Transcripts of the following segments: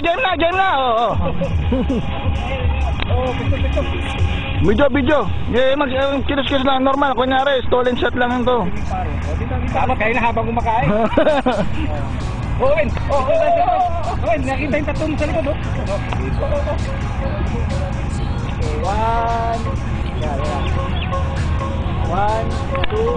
Game na, oo. Oh, pito. Video. Kilos lang, normal. Kunyari, stolen shot lang ito. Tama kayo na habang kumakain. Owen, nakita yung tattoo sa likod, oh. One, two.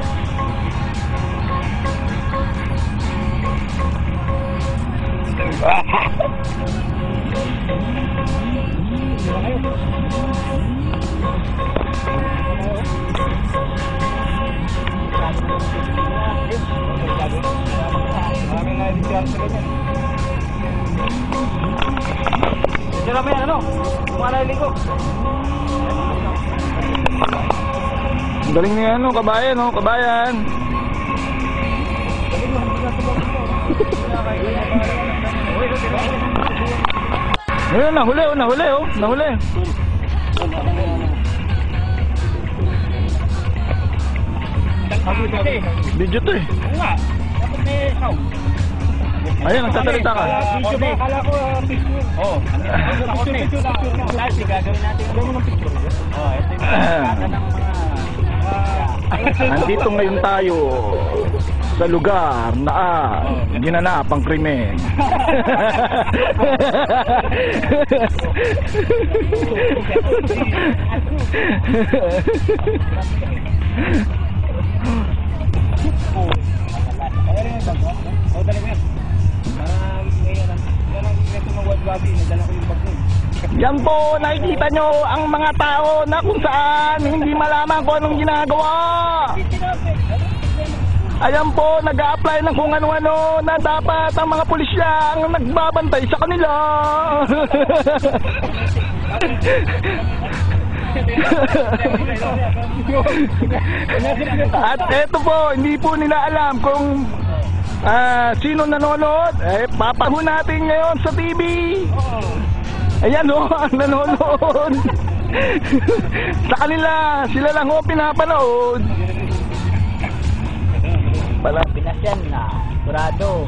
Sira mo yan, ano? Kumalay ko. Ang galing niya, ano, kabayan, no? Kabayan. Ayun, nahuli. Video to eh. Dapat may sound. Ayun, nagsasalita ka. Video ba? Akala ko picture. Oo. Last, gagawin natin. Gawin ng picture. Oo, ito yung kata ng mga... Andito ngayon tayo sa lugar na ginanap ang krimen. Yan po, nakikita nyo ang mga tao na kung saan hindi malaman kung anong ginagawa. Ayan po, nag-a-apply ng kung ano-ano na dapat ang mga pulisya ang nagbabantay sa kanila. At eto po, hindi po nila alam kung sino nanonood. Papahu natin ngayon sa TV. Ayan o, ang nanonood. Sa kanila, sila lang o pinapanood. Pinasyan na, kurado.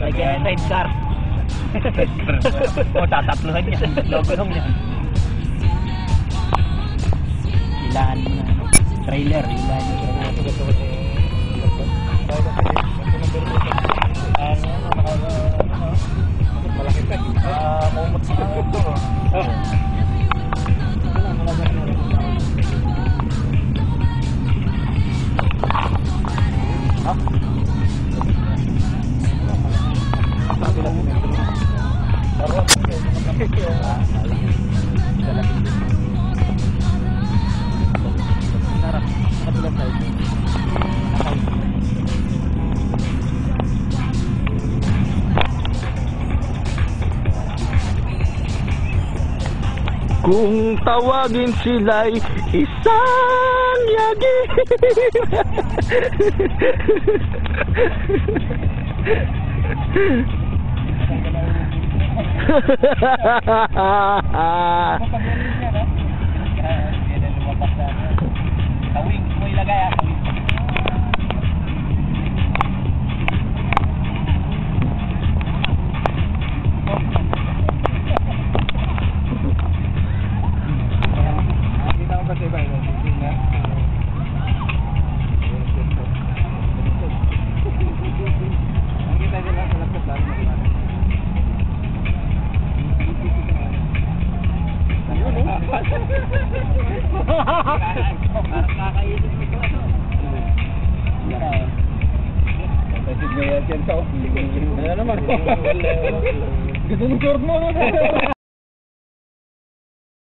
Lagyan ng sidecar. O, tatatluhan niya. Logong niya. Ilaan mo na. Trailer, ilaan mo. Malaki ka. Kumot sa ito. Kung tawagin sila'y isang yagi. Tawing mo ilagay tawing. Ano naman? Ganda ng short mo.